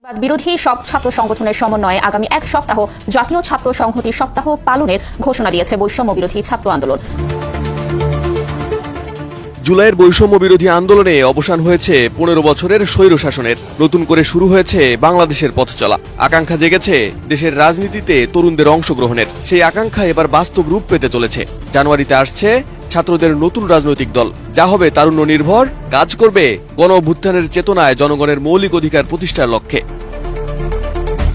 বিরোধী সব ছাত্র সংগঠনের সমন্বয়ে আগামী এক সপ্তাহ জাতীয় ছাত্র সংহতি সপ্তাহ পালনের ঘোষণা দিয়েছে বৈষম্য বিরোধী ছাত্র আন্দোলন। জুলাইয়ের বৈষম্য বিরোধী আন্দোলনে অবসান হয়েছে ১৫ বছরের স্বৈরশাসনের। নতুন করে শুরু হয়েছে বাংলাদেশের পথ চলা। আকাঙ্ক্ষা জেগেছে দেশের রাজনীতিতে তরুণদের অংশগ্রহণের। সেই আকাঙ্ক্ষা এবার বাস্তব রূপ পেতে চলেছে। জানুয়ারিতে আসছে ছাত্রদের নতুন রাজনৈতিক দল, যা হবে তারুণ্য নির্ভর, কাজ করবে গণ অভ্যুত্থানের চেতনায় জনগণের মৌলিক অধিকার প্রতিষ্ঠার লক্ষ্যে।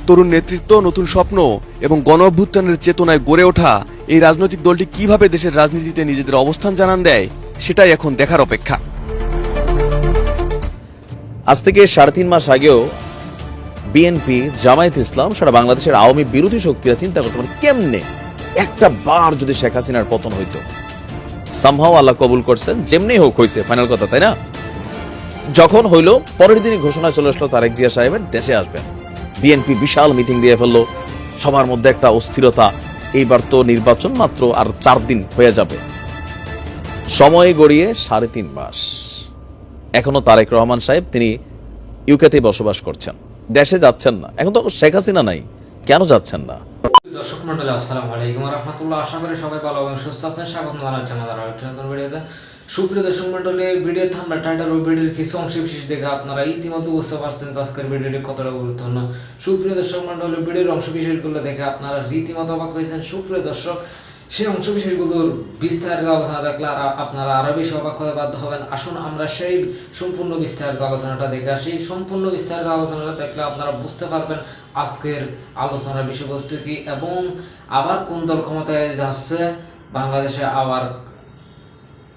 তরুণ নেতৃত্ব, নতুন স্বপ্ন এবং গণ অভ্যুত্থানের চেতনায় গড়ে ওঠা এই রাজনৈতিক দলটি কিভাবে দেশের রাজনীতিতে নিজেদের অবস্থান জানান দেয়, সেটাই এখন দেখার অপেক্ষা। আজ থেকে ৩.৫ মাস আগেও বিএনপি, জামায়াত ইসলাম, সারা বাংলাদেশের আওয়ামী বিরোধী শক্তিরা চিন্তা করতে পারে কেমনে একটা বার যদি শেখ হাসিনার পতন হইতো। সামহাও আল্লাহ কবুল করছেন, যেমনি হোক হয়েছে, ফাইনাল কথা, তাই না? যখন হইল, পরের দিনই ঘোষণা চলে আসলো তারেক জিয়া সাহেবের দেশে আসবেন। বিএনপি বিশাল মিটিং দিয়ে ফেললো, সবার মধ্যে একটা অস্থিরতা। এইবার তো নির্বাচন মাত্র আর 4 দিন হয়ে যাবে। সময় গড়িয়ে ৩.৫ মাস। এখনো তারেক রহমান সাহেব তিনি ইউকেতেই বসবাস করছেন, দেশে যাচ্ছেন না। এখন তো শেখ হাসিনা নাই, কেন যাচ্ছেন না? দর্শক মন্ডলী, আসসালামু আলাইকুম ওয়া রাহমাতুল্লাহ। আশা করি সবাই ভালো এবং সুস্থ আছেন। স্বাগত জানাচ্ছি আমাদের আরেকটা নতুন ভিডিওতে। সুপ্রিয় দর্শক মন্ডলী, ভিডিও থাম্বনেল, টাইটেল ও ভিডিওর কিছু অংশ বিশেষ দেখে আপনারা ইতিমধ্যে বুঝতে পারছেন আজকের ভিডিওটি কতটা গুরুত্বপূর্ণ। সুপ্রিয় দর্শক মন্ডলী, ভিডিওর অংশ বিশেষগুলো দেখে আপনারা রীতিমতো অবাক হয়েছেন। সুপ্রিয় দর্শক, সেই অংশ বিশেষগুলোর বিস্তারিত আলোচনা দেখলে আপনারা আরো বেশি অবাক হতে বাধ্য হবেন। আসুন আমরা সেই সম্পূর্ণ বিস্তারিত আলোচনাটা দেখে আসি। সম্পূর্ণ বিস্তারিত আলোচনাটা দেখলে আপনারা বুঝতে পারবেন আজকের আলোচনার বিষয়বস্তু কি এবং আবার কোন দল ক্ষমতায় যাচ্ছে, বাংলাদেশে আবার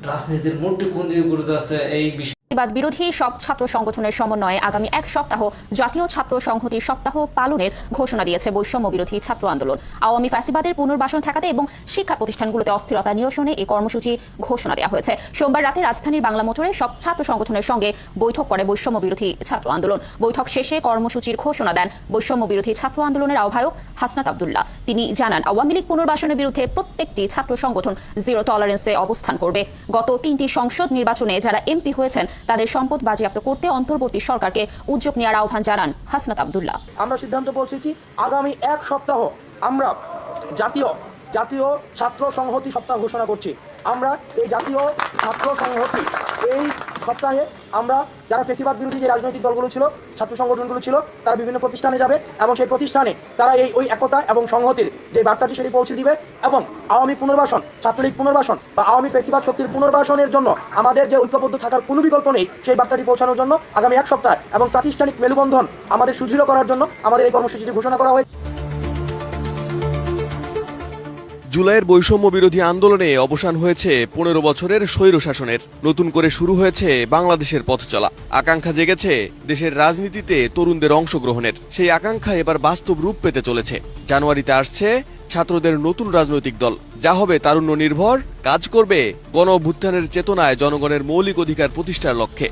রাজনীতির মোড়টি কোন দিকে ঘুরতে যাচ্ছে, এই বিষয় বিরোধী সব ছাত্র সংগঠনের সমন্বয়ে আগামী এক সপ্তাহ জাতীয় ছাত্র সংহতি সপ্তাহ পালনের ঘোষণা দিয়েছে বৈষম্য বিরোধী ছাত্র আন্দোলন। আওয়ামী ফ্যাসিবাদের পুনর্বাসন ঠেকাতে এবং শিক্ষা প্রতিষ্ঠানগুলোতে অস্থিরতা নিরসনে এই কর্মসূচি ঘোষণা দেওয়া হয়েছে। সোমবার রাতে রাজধানীর বাংলা মোটরে সব ছাত্র সংগঠনের সঙ্গে বৈঠক করে বৈষম্য বিরোধী ছাত্র আন্দোলন। বৈঠক শেষে কর্মসূচির ঘোষণা দেন বৈষম্য বিরোধী ছাত্র আন্দোলনের আহ্বায়ক হাসনাত আব্দুল্লাহ। তিনি জানান, আওয়ামী লীগ পুনর্বাসনের বিরুদ্ধে প্রত্যেকটি ছাত্র সংগঠন জিরো টলারেন্সে অবস্থান করবে। গত 3টি সংসদ নির্বাচনে যারা এমপি হয়েছেন তাদের সম্পদ বাজেয়াপ্ত করতে অন্তর্বর্তী সরকারকে উদ্যোগ নেওয়ার আহ্বান জানান হাসনাত আব্দুল্লাহ। আমরা সিদ্ধান্ত পৌঁছেছি আগামী এক সপ্তাহ আমরা জাতীয় ছাত্র সংহতি সপ্তাহ ঘোষণা করছি। আমরা এই জাতীয় ছাত্র সংহতি এই সপ্তাহে আমরা যারা ফেসিবাদ বিরোধী যে রাজনৈতিক দলগুলো ছিল, ছাত্র সংগঠনগুলো ছিল, তারা বিভিন্ন প্রতিষ্ঠানে যাবে এবং সেই প্রতিষ্ঠানে তারা ওই একতা এবং সংহতির যে বার্তাটি সেটি পৌঁছে দিবে এবং আওয়ামী পুনর্বাসন, ছাত্রলীগ পুনর্বাসন বা আওয়ামী ফেসিবাদ শক্তির পুনর্বাসনের জন্য আমাদের যে ঐক্যবদ্ধ থাকার কোনো বিকল্প নেই, সেই বার্তাটি পৌঁছানোর জন্য আগামী এক সপ্তাহ এবং প্রাতিষ্ঠানিক মেলবন্ধন আমাদের সুদৃঢ় করার জন্য আমাদের এই কর্মসূচিটি ঘোষণা করা হয়েছে। জুলাইয়ের বৈষম্য বিরোধী আন্দোলনে অবসান হয়েছে ১৫ বছরের স্বৈরশাসনের। নতুন করে শুরু হয়েছে বাংলাদেশের পথ চলা। আকাঙ্ক্ষা জেগেছে দেশের রাজনীতিতে তরুণদের অংশগ্রহণের। সেই আকাঙ্ক্ষা এবার বাস্তব রূপ পেতে চলেছে। জানুয়ারিতে আসছে ছাত্রদের নতুন রাজনৈতিক দল, যা হবে তারুণ্য নির্ভর, কাজ করবে গণ অভ্যুত্থানের চেতনায় জনগণের মৌলিক অধিকার প্রতিষ্ঠার লক্ষ্যে।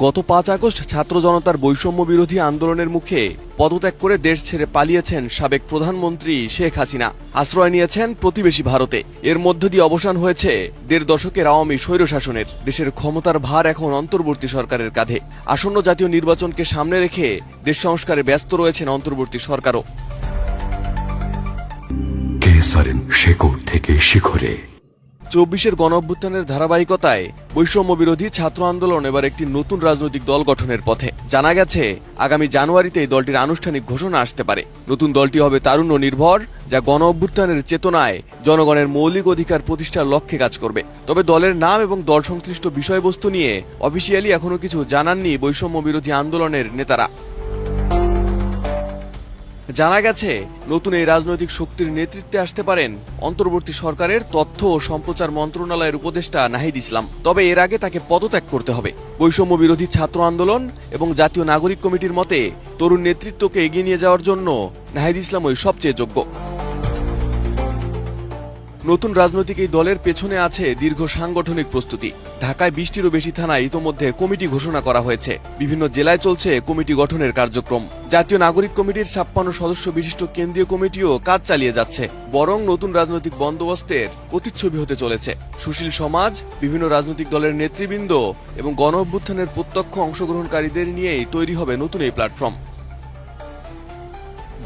গত ৫ আগস্ট ছাত্র জনতার বৈষম্য বিরোধী আন্দোলনের মুখে পদত্যাগ করে দেশ ছেড়ে পালিয়েছেন সাবেক প্রধানমন্ত্রী শেখ হাসিনা। আশ্রয় নিয়েছেন প্রতিবেশী ভারতে। এর মধ্য দিয়ে অবসান হয়েছে ১.৫ দশকের আওয়ামী স্বৈরশাসনের। দেশের ক্ষমতার ভার এখন অন্তর্বর্তী সরকারের কাঁধে। আসন্ন জাতীয় নির্বাচনকে সামনে রেখে দেশ সংস্কারে ব্যস্ত রয়েছেন অন্তর্বর্তী সরকারও। শেকড় থেকে শিখরে ২৪-এর গণ অভ্যুত্থানের ধারাবাহিকতায় বৈষম্য বিরোধী ছাত্র আন্দোলন এবার একটি নতুন রাজনৈতিক দল গঠনের পথে। জানা গেছে আগামী জানুয়ারিতে এই দলটির আনুষ্ঠানিক ঘোষণা আসতে পারে। নতুন দলটি হবে তারুণ্য নির্ভর, যা গণ অভ্যুত্থানের চেতনায় জনগণের মৌলিক অধিকার প্রতিষ্ঠার লক্ষ্যে কাজ করবে। তবে দলের নাম এবং দল সংশ্লিষ্ট বিষয়বস্তু নিয়ে অফিসিয়ালি এখনো কিছু জানাননি বৈষম্য বিরোধী আন্দোলনের নেতারা। জানা গেছে নতুন এই রাজনৈতিক শক্তির নেতৃত্বে আসতে পারেন অন্তর্বর্তী সরকারের তথ্য ও সম্প্রচার মন্ত্রণালয়ের উপদেষ্টা নাহিদ ইসলাম। তবে এর আগে তাকে পদত্যাগ করতে হবে। বৈষম্য বিরোধী ছাত্র আন্দোলন এবং জাতীয় নাগরিক কমিটির মতে তরুণ নেতৃত্বকে এগিয়ে নিয়ে যাওয়ার জন্য নাহিদ ইসলামই সবচেয়ে যোগ্য। নতুন রাজনৈতিক এই দলের পেছনে আছে দীর্ঘ সাংগঠনিক প্রস্তুতি। ঢাকায় 20টিরও বেশি থানায় ইতোমধ্যে কমিটি ঘোষণা করা হয়েছে। বিভিন্ন জেলায় চলছে কমিটি গঠনের কার্যক্রম। জাতীয় নাগরিক কমিটির 56 সদস্য বিশিষ্ট কেন্দ্রীয় কমিটিও কাজ চালিয়ে যাচ্ছে। বরং নতুন রাজনৈতিক বন্দোবস্তের প্রতিচ্ছবি হতে চলেছে। সুশীল সমাজ, বিভিন্ন রাজনৈতিক দলের নেতৃবৃন্দ এবং গণ অভ্যুত্থানের প্রত্যক্ষ অংশগ্রহণকারীদের নিয়েই তৈরি হবে নতুন এই প্ল্যাটফর্ম।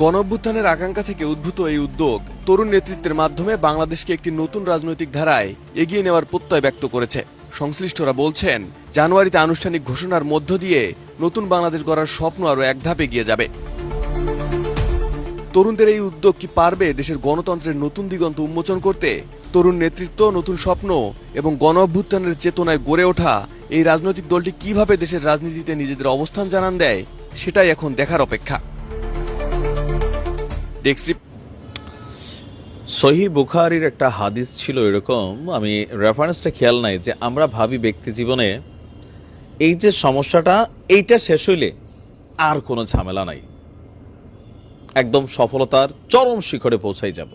গণ অভ্যুত্থানের আকাঙ্ক্ষা থেকে উদ্ভূত এই উদ্যোগ তরুণ নেতৃত্বের মাধ্যমে বাংলাদেশকে একটি নতুন রাজনৈতিক ধারায় এগিয়ে নেওয়ার প্রত্যয় ব্যক্ত করেছে। সংশ্লিষ্টরা বলছেন, জানুয়ারিতে আনুষ্ঠানিক ঘোষণার মধ্য দিয়ে নতুন বাংলাদেশ গড়ার স্বপ্ন আরও এক ধাপ এগিয়ে যাবে। তরুণদের এই উদ্যোগ কি পারবে দেশের গণতন্ত্রের নতুন দিগন্ত উন্মোচন করতে? তরুণ নেতৃত্ব, নতুন স্বপ্ন এবং গণ অভ্যুত্থানের চেতনায় গড়ে ওঠা এই রাজনৈতিক দলটি কিভাবে দেশের রাজনীতিতে নিজেদের অবস্থান জানান দেয়, সেটাই এখন দেখার অপেক্ষা। সহিহ বুখারীর একটা হাদিস ছিল এরকম, আমি রেফারেন্সটা খেয়াল নাই, যে আমরা ভাবি ব্যক্তি জীবনে এই যে সমস্যাটা, এইটা শেষ হইলে আর কোনো ঝামেলা নাই, একদম সফলতার চরম শিখরে পৌঁছাই যাব।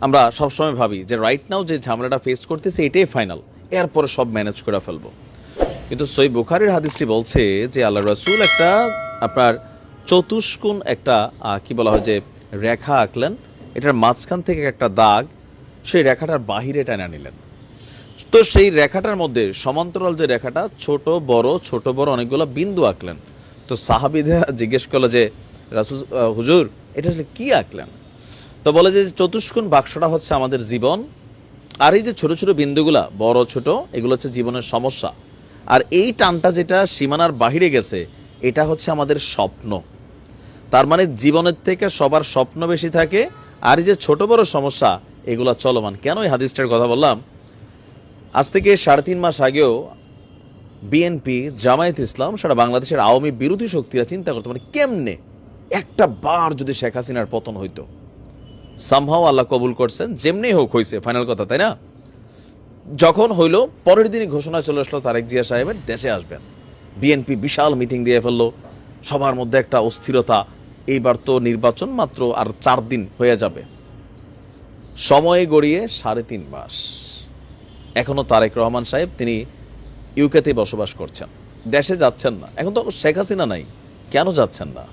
আমরা সবসময় ভাবি যে রাইট নাও যে ঝামেলাটা ফেস করতেছি এটাই ফাইনাল, এরপরে সব ম্যানেজ করে ফেলবো। কিন্তু সহিহ বুখারীর হাদিসটি বলছে যে আল্লাহ রাসূল একটা আপনার চতুষ্কোণ একটা কি বলা হয় যে রেখা আঁকলেন, এটার মাঝখান থেকে একটা দাগ সেই রেখাটার বাহিরে টানা নিলেন। তো সেই রেখাটার মধ্যে সমান্তরাল যে রেখাটা ছোট বড় অনেকগুলো বিন্দু আঁকলেন। তো সাহাবীরা জিজ্ঞেস করলো যে রাসূল হুজুর এটা আসলে কি আঁকলেন? তো বলে যে চতুষ্কোণ বাক্সটা হচ্ছে আমাদের জীবন, আর এই যে ছোট ছোট বিন্দুগুলা বড় ছোট এগুলো হচ্ছে জীবনের সমস্যা, আর এই টানটা যেটা সীমানার বাহিরে গেছে এটা হচ্ছে আমাদের স্বপ্ন। তার মানে জীবনের থেকে সবার স্বপ্ন বেশি থাকে, আর এই যে ছোট বড় সমস্যা এগুলা চলমান। কেন এই হাদিসটার কথা বললাম? আজ থেকে 3.5 মাস আগেও বিএনপি, জামায়াত ইসলাম, সারা বাংলাদেশের আওয়ামী বিরোধী শক্তিরা চিন্তা করতো মানে কেমনে একটা বার যদি শেখ হাসিনার পতন হইতো। সামহাও আল্লাহ কবুল করছেন, যেমনি হোক হয়েছে, ফাইনাল কথা, তাই না? যখন হইল পরের দিনই ঘোষণা চলে আসলো তারেক জিয়া সাহেবের দেশে আসবেন। বিএনপি বিশাল মিটিং দিয়ে ফেললো, সবার মধ্যে একটা অস্থিরতা, এইবার তো নির্বাচন মাত্র আর 4 দিন হয়ে যাবে। সময় গড়িয়ে 3.5 মাস, এখনো তারেক রহমান সাহেব তিনি ইউকেতে বসবাস করছেন, দেশে যাচ্ছেন না। এখন তো শেখ হাসিনা নাই, কেন যাচ্ছেন না?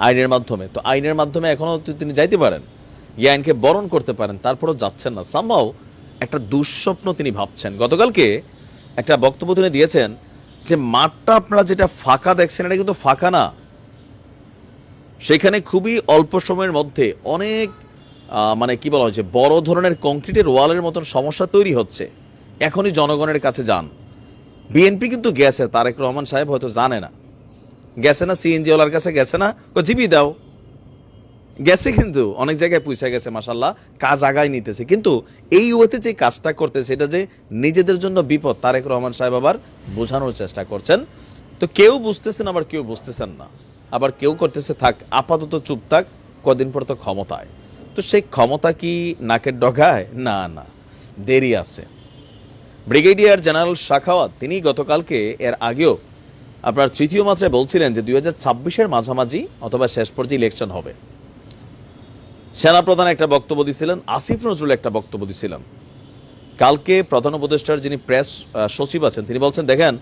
আইনের মাধ্যমে, তো আইনের মাধ্যমে এখনো তিনি যাইতে পারেন, এই আইনকে বরণ করতে পারেন, তারপরও যাচ্ছেন না। সামহাও একটা দুঃস্বপ্ন তিনি ভাবছেন। গতকালকে একটা বক্তব্য তিনি দিয়েছেন যে মাঠটা আপনারা যেটা ফাঁকা দেখছেন এটা কিন্তু ফাঁকা না, সেখানে খুবই অল্প সময়ের মধ্যে অনেক মানে কি বলা হয় যে বড় ধরনের কংক্রিটের ওয়ালের মতন সমস্যা তৈরি হচ্ছে। এখনই জনগণের কাছে যান। বিএনপি কিন্তু গেছে, তারেক রহমান সাহেব হয়তো জানে না, গেছে না, সিএনজি ওয়ালার কাছে গেছে না, জিবি দাও, গেছে, কিন্তু অনেক জায়গায় পৌঁছে গেছে, মাশাআল্লাহ, কাজ আগায় নিতেছে। কিন্তু এই ওয়েতে যে কাজটা করতেছে এটা যে নিজেদের জন্য বিপদ, তারেক রহমান সাহেব আবার বোঝানোর চেষ্টা করছেন। তো কেউ বুঝতেছেন, আবার কেউ বুঝতেছেন না, আবার কেউ করতেছে থাক আপাতত চুপ থাক, কদিন পর তো ক্ষমতায়। তো সেই ক্ষমতা কি নাকের ডগায়? না না, দেরি আছে। ব্রিগেডিয়ার জেনারেল শাখাওয়াত তিনি গতকালকে এর আগেও আপনার 3য় মাত্রায় বলছিলেন যে 2026-এর মাঝামাঝি অথবা শেষ পর্যায়ে ইলেকশন হবে। সেনাপ্রধান একটা বক্তব্য দিয়েছিলেন, আসিফ নজরুল একটা বক্তব্য দিয়েছিলেন। কালকে প্রধান উপদেষ্টার যিনি প্রেস সচিব আছেন তিনি বলছেন, দেখেন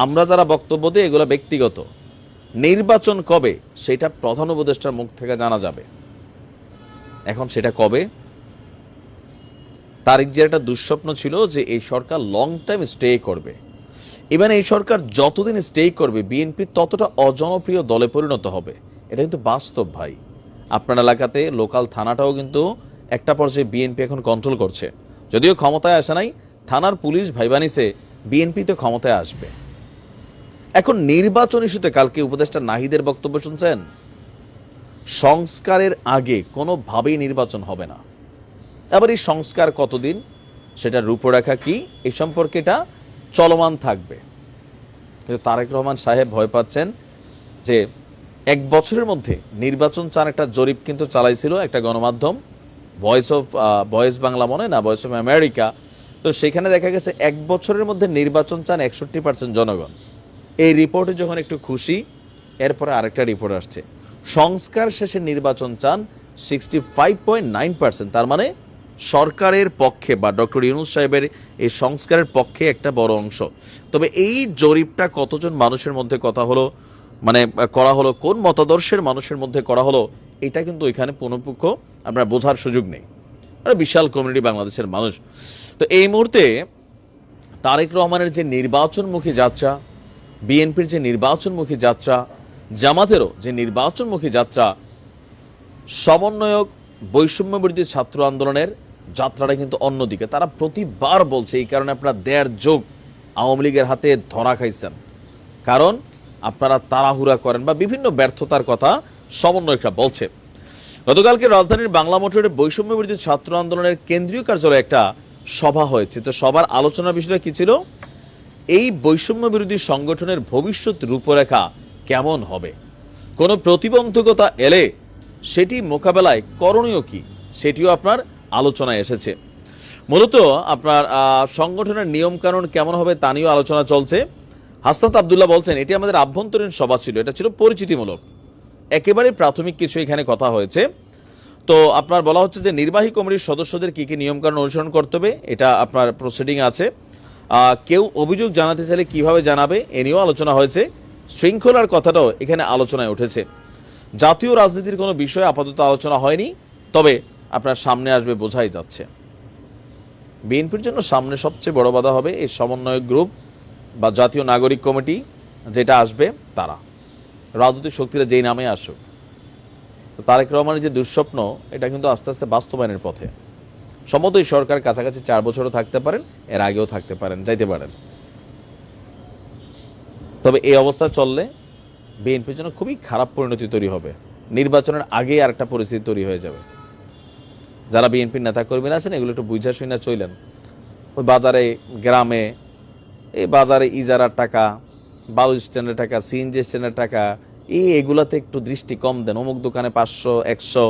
আমরা যারা বক্তব্য দিই এগুলো ব্যক্তিগত, নির্বাচন কবে সেটা প্রধান উপদেষ্টার মুখ থেকে জানা যাবে। এখন সেটা কবে? তারেক জিয়ার একটা দুঃস্বপ্ন ছিল যে এই সরকার লং টাইম স্টে করবে। এবার এই সরকার যতদিন স্টে করবে বিএনপি ততটা অজনপ্রিয় দলে পরিণত হবে। এটা কিন্তু বাস্তব ভাই। আপনার এলাকাতে লোকাল থানাটাও কিন্তু একটা পর্যায়ে বিএনপি এখন কন্ট্রোল করছে, যদিও ক্ষমতায় আসে নাই। থানার পুলিশ ভাইবানিছে বিএনপি তো ক্ষমতায় আসবে। এখন নির্বাচন ইস্যুতে কালকে উপদেষ্টা নাহিদের বক্তব্য শুনছেন, সংস্কারের আগে কোনোভাবেই নির্বাচন হবে না। আবার এই সংস্কার কতদিন, সেটার রূপরেখা কি, এই সম্পর্কে এটা চলমান থাকবে। কিন্তু তারেক রহমান সাহেব ভয় পাচ্ছেন যে 1 বছরের মধ্যে নির্বাচন চান। একটা জরিপ কিন্তু চালাইছিল একটা গণমাধ্যম, ভয়েস বাংলা মনে না, ভয়েস অফ আমেরিকা। তো সেখানে দেখা গেছে 1 বছরের মধ্যে নির্বাচন চান 61% জনগণ। এই রিপোর্টে যখন একটু খুশি, এরপরে আরেকটা রিপোর্ট আসছে, সংস্কার শেষে নির্বাচন চান 65.9%। তার মানে সরকারের পক্ষে বা ডক্টর ইউনূস সাহেবের এই সংস্কারের পক্ষে একটা বড় অংশ। তবে এই জরিপটা কতজন মানুষের মধ্যে কথা হলো, মানে করা হলো, কোন মতাদর্শের মানুষের মধ্যে করা হলো, এটা কিন্তু এখানে পুনঃপুঙ্খ আপনার বোঝার সুযোগ নেই। একটা বিশাল কমিউনিটি বাংলাদেশের মানুষ। তো এই মুহূর্তে তারেক রহমানের যে নির্বাচনমুখী যাত্রা, বিএনপির যে নির্বাচনমুখী যাত্রা, জামাতেরও যে নির্বাচনমুখী যাত্রা, সমন্বয়ক বৈষম্য বিরোধী ছাত্র আন্দোলনের যাত্রাটা কিন্তু অন্যদিকে। তারা প্রতিবার বলছে, এই কারণে আপনারা 1.5 যুগ আওয়ামী লীগের হাতে ধরা খাইছেন, কারণ আপনারা তাড়াহুড়া করেন বা বিভিন্ন ব্যর্থতার কথা সমন্বয়করা বলছে। গতকালকে রাজধানীর বাংলা মোটরে বৈষম্য বিরোধী ছাত্র আন্দোলনের কেন্দ্রীয় কার্যালয়ে একটা সভা হয়েছে। তো সবার আলোচনার বিষয়টা কি ছিল? এই বৈষম্য বিরোধী সংগঠনের ভবিষ্যৎ রূপরেখা কেমন হবে, কোনো প্রতিবন্ধকতা এলে সেটি মোকাবেলায় করণীয় কি, সেটিও আপনার আলোচনায় এসেছে। মূলত আপনার সংগঠনের নিয়মকানুন কেমন হবে তা নিয়েও আলোচনা চলছে। হাসনাত আব্দুল্লাহ বলছেন, এটি আমাদের আভ্যন্তরীণ সভা ছিল, এটা ছিল পরিচিতিমূলক, একেবারে প্রাথমিক কিছু এখানে কথা হয়েছে। তো আপনার বলা হচ্ছে যে নির্বাহী কমিটির সদস্যদের কী কী নিয়মকানুন অনুসরণ করতে হবে, এটা আপনার প্রসিডিং আছে। কেউ অভিযোগ জানাতে চাইলে কিভাবে জানাবে, এ নিয়েও আলোচনা হয়েছে। শৃঙ্খলার কথাটাও এখানে আলোচনায় উঠেছে। জাতীয় রাজনীতির কোনো বিষয় আপাতত আলোচনা হয়নি, তবে আপনার সামনে আসবে বোঝাই যাচ্ছে। বিএনপির জন্য সামনে সবচেয়ে বড় বাধা হবে এই সমন্বয়ক গ্রুপ বা জাতীয় নাগরিক কমিটি যেটা আসবে, তারা রাজনৈতিক শক্তিরা যেই নামে আসুক। তারেক রহমানের যে দুঃস্বপ্ন, এটা কিন্তু আস্তে আস্তে বাস্তবায়নের পথে। সম্ভবত এই সরকার কাছাকাছি 4 বছরও থাকতে পারেন, এর আগেও থাকতে পারেন, যাইতে পারেন। তবে এই অবস্থা চললে বিএনপির জন্য খুবই খারাপ পরিণতি তৈরি হবে। নির্বাচনের আগেই আরেকটা পরিস্থিতি তৈরি হয়ে যাবে। যারা বিএনপির নেতাকর্মীরা আছেন, এগুলো একটু বুঝা শুনা চলেন। ওই বাজারে, গ্রামে, এই বাজারে ইজারার টাকা, বালু স্ট্যান্ডের টাকা, সিএনজি স্ট্যান্ডের টাকা, এগুলাতে একটু দৃষ্টি কম দেন। অমুক দোকানে 500 100,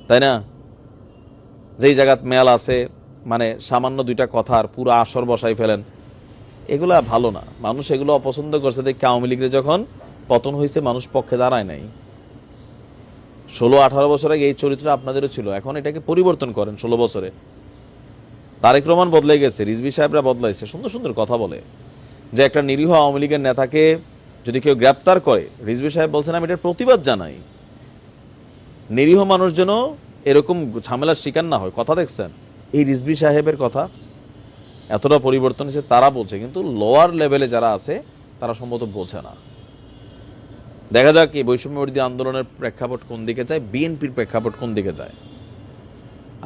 তাই না? যেই জায়গাত মেল আছে, মানে সামান্য 2টা কথার পুরো আসর বসাই ফেলেন, এগুলা ভালো না। মানুষ এগুলো অপছন্দ করছে দেখে আওয়ামী লীগের যখন পতন হয়েছে মানুষ পক্ষে দাঁড়ায় নাই। 16-18 বছর আগে এই চরিত্র আপনাদেরও ছিল, এখন এটাকে পরিবর্তন করেন। 16 বছরে তারেক রহমান বদলে গেছে, রিজভী সাহেবরা বদলাইছে, সুন্দর সুন্দর কথা বলে যে একটা নিরীহ আওয়ামী লীগের নেতাকে যদি কেউ গ্রেপ্তার করে, রিজভী সাহেব বলছেন আমি এটার প্রতিবাদ জানাই, নিরীহ মানুষ যেন এরকম ঝামেলার শিকার না হয়। কথা দেখছেন এই রিজভী সাহেবের কথা, এতটা পরিবর্তন হয়েছে তারা বলছে, কিন্তু লোয়ার লেভেলে যারা আছে তারা সম্ভবত বোঝে না। দেখা যাক এই বৈষম্য বিরোধী আন্দোলনের প্রেক্ষাপট কোন দিকে যায়, বিএনপির প্রেক্ষাপট কোন দিকে যায়,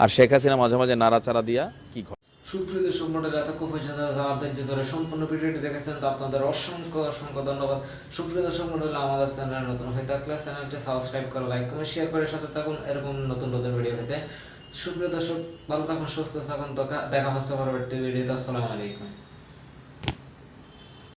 আর শেখ হাসিনা মাঝে মাঝে নাড়াচাড়া দিয়া কি করে। সুপ্রিয় দর্শক মণ্ডলী, এতক্ষণ পর্যন্ত যারা ধৈর্য ধরে সম্পূর্ণ ভিডিওটি দেখেছেন, তো আপনাদের অসংখ্য অসংখ্য ধন্যবাদ। সুপ্রিয় দর্শক মণ্ডলী, আমাদের চ্যানেল নতুন হয়ে থাকলে চ্যানেলটি সাবস্ক্রাইব করে, লাইক করে, শেয়ার করে সাথে থাকুন এরকম নতুন নতুন ভিডিও পেতে। সুপ্রিয় দর্শক, ভালো থাকুন, সুস্থ থাকুন, দেখা হচ্ছে পরবর্তী ভিডিওতে। আসসালামু আলাইকুম।